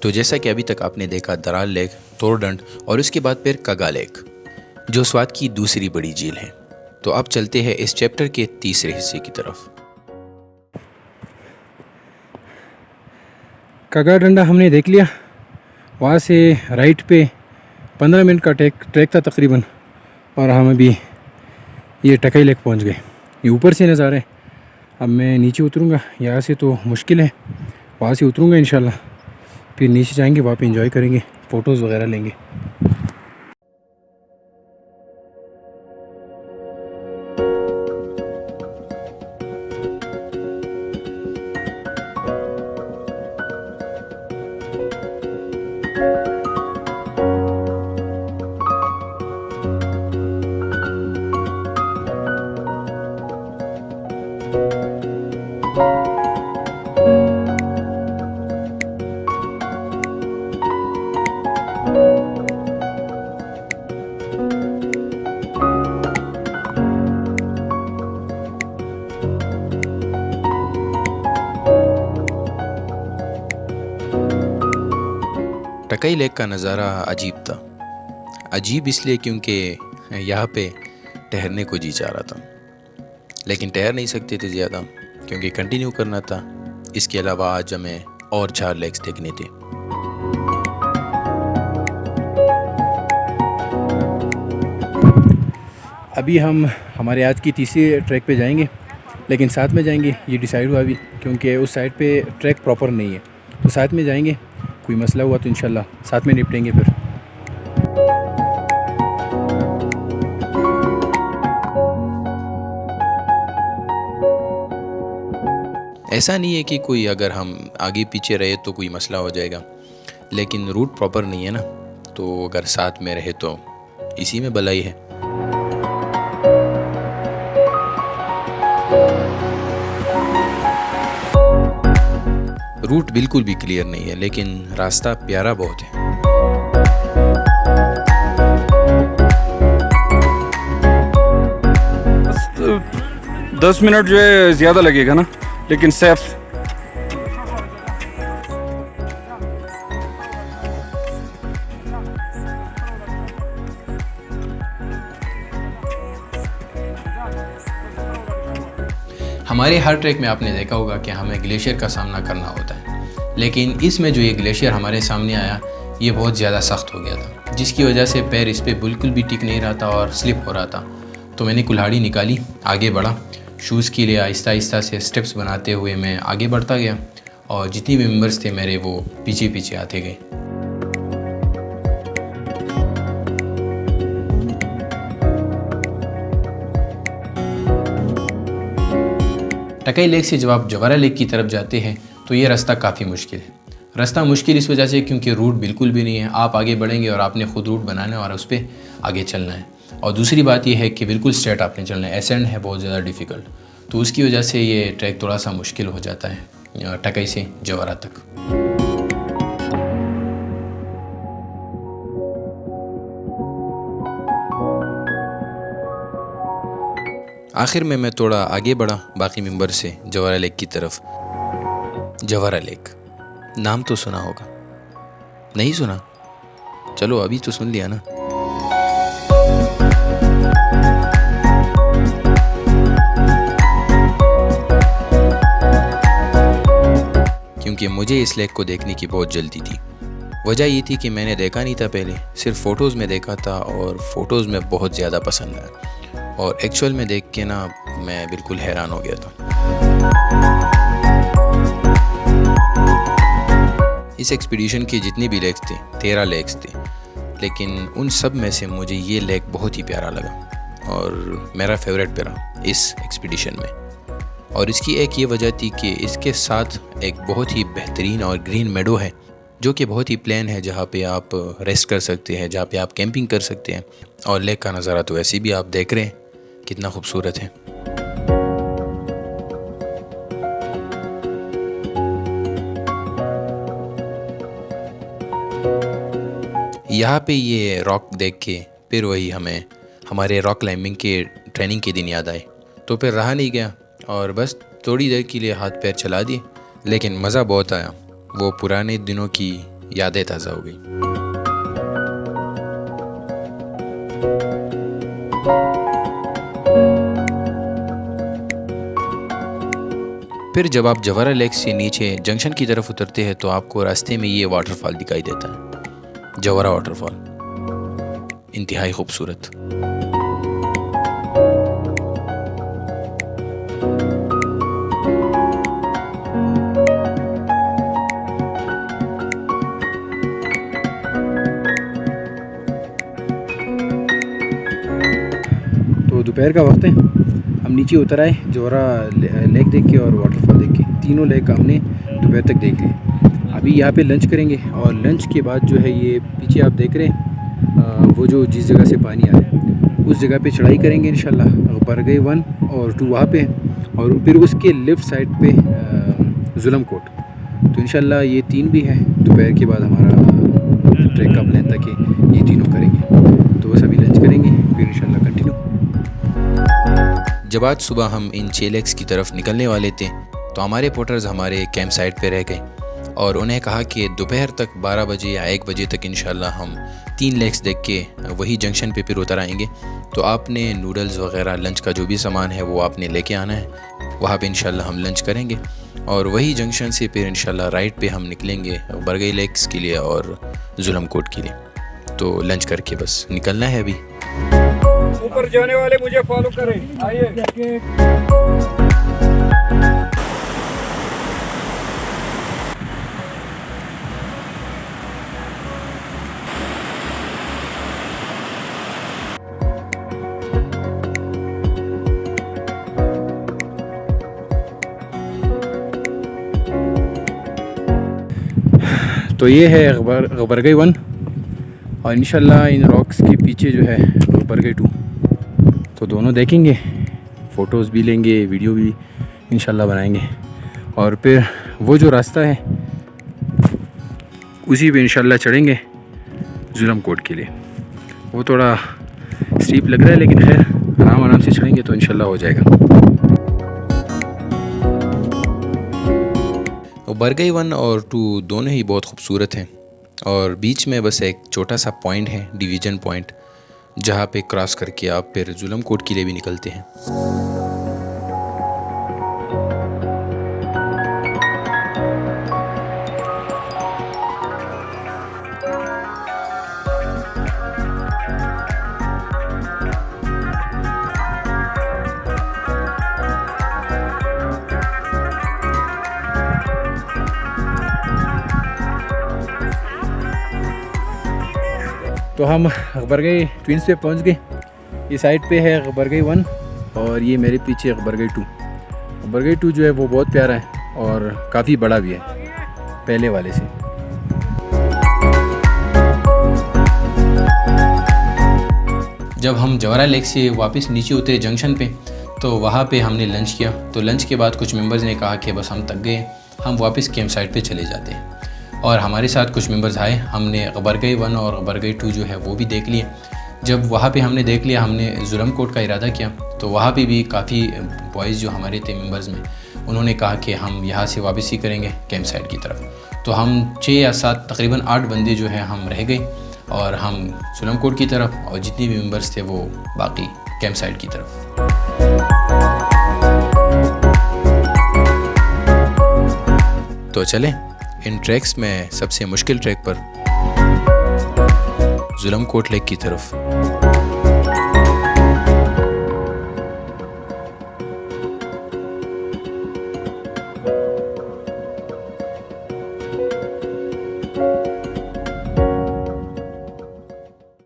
तो जैसा कि अभी तक आपने देखा दराल लेक, तोरडंड और उसके बाद फिर कगा लेक, जो स्वात की दूसरी बड़ी झील है। तो अब चलते हैं इस चैप्टर के तीसरे हिस्से की तरफ। कगा डंडा हमने देख लिया। वहाँ से राइट पे 15 मिनट का ट्रैक था तकरीबन, और हम अभी ये टकई लेक पहुँच गए। ये ऊपर से नज़ारा है। अब मैं नीचे उतरूँगा, यहाँ से तो मुश्किल है, वहाँ से उतरूँगा इंशाल्लाह, फिर नीचे जाएंगे, वहाँ पे एंजॉय करेंगे, फ़ोटोज़ वगैरह लेंगे। टकई लेक का नज़ारा अजीब था। अजीब इसलिए क्योंकि यहाँ पे ठहरने को जी चाह रहा था, लेकिन ठहर नहीं सकते थे ज़्यादा क्योंकि कंटिन्यू करना था। इसके अलावा आज हमें और 4 लेक्स देखने थे। अभी हम हमारे आज की तीसरी ट्रैक पे जाएंगे, लेकिन साथ में जाएंगे ये डिसाइड हुआ अभी, क्योंकि उस साइड पे ट्रैक प्रॉपर नहीं है। तो साथ में जाएंगे, कोई मसला हुआ तो इंशाल्लाह साथ में निपटेंगे फिर। ऐसा नहीं है कि कोई अगर हम आगे पीछे रहे तो कोई मसला हो जाएगा, लेकिन रूट प्रॉपर नहीं है ना, तो अगर साथ में रहे तो इसी में भलाई है। रूट बिल्कुल भी क्लियर नहीं है, लेकिन रास्ता प्यारा बहुत है। बस 10 मिनट जो है ज़्यादा लगेगा ना, लेकिन सेफ। हमारे हर ट्रैक में आपने देखा होगा कि हमें ग्लेशियर का सामना करना होता है, लेकिन इसमें जो ये ग्लेशियर हमारे सामने आया ये बहुत ज़्यादा सख्त हो गया था, जिसकी वजह से पैर इस पर बिल्कुल भी टिक नहीं रहा था और स्लिप हो रहा था। तो मैंने कुल्हाड़ी निकाली, आगे बढ़ा, शूज़ के लिए आहिस्ता आहिस्ता से स्टेप्स बनाते हुए मैं आगे बढ़ता गया, और जितनी भी मेम्बर्स थे मेरे वो पीछे पीछे आते गए। टकई लेक से जब आप जवारा लेक की तरफ जाते हैं तो ये रास्ता काफ़ी मुश्किल है। रास्ता मुश्किल इस वजह से क्योंकि रूट बिल्कुल भी नहीं है। आप आगे बढ़ेंगे और आपने ख़ुद रूट बनाना है और उस पर आगे चलना है। और दूसरी बात यह है कि बिल्कुल स्ट्रेट आपने चलना है, एसेंड है बहुत ज़्यादा डिफ़िकल्ट, तो उसकी वजह से ये ट्रैक थोड़ा सा मुश्किल हो जाता है टकई से जवारा तक। आखिर में मैं थोड़ा आगे बढ़ा बाकी मेंबर से जवारा लेक की तरफ। जवारा लेक नाम तो सुना होगा, नहीं सुना? चलो अभी तो सुन लिया ना। क्योंकि मुझे इस लेक को देखने की बहुत जल्दी थी। वजह ये थी कि मैंने देखा नहीं था पहले, सिर्फ फ़ोटोज़ में देखा था और फ़ोटोज़ में बहुत ज़्यादा पसंद आया, और एक्चुअल में देख के ना मैं बिल्कुल हैरान हो गया था। इस एक्सपीडिशन के जितने भी लेक्स थे 13 लेक्स थे, लेकिन उन सब में से मुझे ये लेक बहुत ही प्यारा लगा और मेरा फेवरेट भी रहा इस एक्सपीडिशन में। और इसकी एक ये वजह थी कि इसके साथ एक बहुत ही बेहतरीन और ग्रीन मेडो है, जो कि बहुत ही प्लेन है, जहाँ पे आप रेस्ट कर सकते हैं, जहाँ पे आप कैंपिंग कर सकते हैं। और लेक का नज़ारा तो वैसे भी आप देख रहे हैं कितना खूबसूरत है। यहाँ पे ये रॉक देख के फिर वही हमें हमारे रॉक क्लाइंबिंग के ट्रेनिंग के दिन याद आए, तो फिर रहा नहीं गया और बस थोड़ी देर के लिए हाथ पैर चला दिए, लेकिन मज़ा बहुत आया। वो पुराने दिनों की यादें ताज़ा हो गई। फिर जब आप जवारा लेक से नीचे जंक्शन की तरफ उतरते हैं तो आपको रास्ते में ये वाटरफॉल दिखाई देता है, जवारा वाटरफॉल, इंतहाई खूबसूरत। तो दोपहर का वक्त है, हम नीचे उतर आए जवारा लेक देख के और वाटरफॉल देख के। तीनों लेक हमने दोपहर तक देख लिए। अभी यहाँ पे लंच करेंगे और लंच के बाद जो है ये पीछे आप देख रहे हैं वो जो जिस जगह से पानी आ रहा है उस जगह पे चढ़ाई करेंगे इंशाल्लाह, बरगई 1 और 2 वहाँ पे, और फिर उसके लेफ़्ट साइड पे जुलम कोट। तो इंशाल्लाह ये 3 भी है। दोपहर के बाद हमारा ट्रैक का प्लान था कि ये तीनों करेंगे। तो बस अभी लंच करेंगे फिर इंशाल्लाह कंटिन्यू। जब आज सुबह हम इन 6 लेक्स की तरफ निकलने वाले थे तो हमारे पोर्टर्स हमारे कैंप साइट पे रह गए और उन्हें कहा कि दोपहर तक 12 बजे या 1 बजे तक इंशाल्लाह हम 3 लेक्स देख के वही जंक्शन पे फिर उतर आएंगे। तो आपने नूडल्स वगैरह लंच का जो भी सामान है वो आपने लेके आना है, वहाँ पे इंशाल्लाह हम लंच करेंगे और वही जंक्शन से फिर इंशाल्लाह राइट पे हम निकलेंगे बरगई लेक्स के लिए और जुलम कोट के लिए। तो लंच करके बस निकलना है अभी। ऊपर जाने वाले मुझे फॉलो करें, आइए। तो ये है बरगई 1 और इंशाल्लाह इन रॉक्स के पीछे जो है बरगई 2। तो दोनों देखेंगे, फ़ोटोज़ भी लेंगे, वीडियो भी इंशाल्लाह बनाएंगे और फिर वो जो रास्ता है उसी पे इंशाल्लाह चढ़ेंगे जुलम कोट के लिए। वो थोड़ा स्टीप लग रहा है लेकिन खैर आराम आराम से चढ़ेंगे तो इंशाल्लाह हो जाएगा। बरगई 1 और 2 दोनों ही बहुत खूबसूरत हैं और बीच में बस एक छोटा सा पॉइंट है, डिवीज़न पॉइंट, जहाँ पे क्रॉस करके आप फिर जुलम कोट के लिए भी निकलते हैं। तो हम बरगई ट्विंस पे पहुंच गए। ये साइड पे है बरगई 1 और ये मेरे पीछे बरगई 2। बरगई 2 जो है वो बहुत प्यारा है और काफ़ी बड़ा भी है पहले वाले से। जब हम जवारा लेक से वापस नीचे उतरे जंक्शन पे तो वहाँ पे हमने लंच किया। तो लंच के बाद कुछ मेंबर्स ने कहा कि बस हम थक गए, हम वापस कैंप साइट पे चले जाते हैं और हमारे साथ कुछ मेंबर्स आए। हमने बरगई 1 और बरगई 2 जो है वो भी देख लिए। जब वहाँ पे हमने देख लिया, हमने जुलम कोट का इरादा किया तो वहाँ पे भी काफ़ी बॉयज़ जो हमारे थे मेंबर्स में, उन्होंने कहा कि हम यहाँ से वापसी करेंगे कैंप साइट की तरफ। तो हम 6 या 7 तकरीबन 8 बंदे जो हैं हम रह गए और हम जुलम कोट की तरफ और जितने भी मेंबर्स थे वो बाकी कैंप साइट की तरफ। तो चलें इन ट्रैक्स में सबसे मुश्किल ट्रैक पर जुलम कोट लेक की तरफ।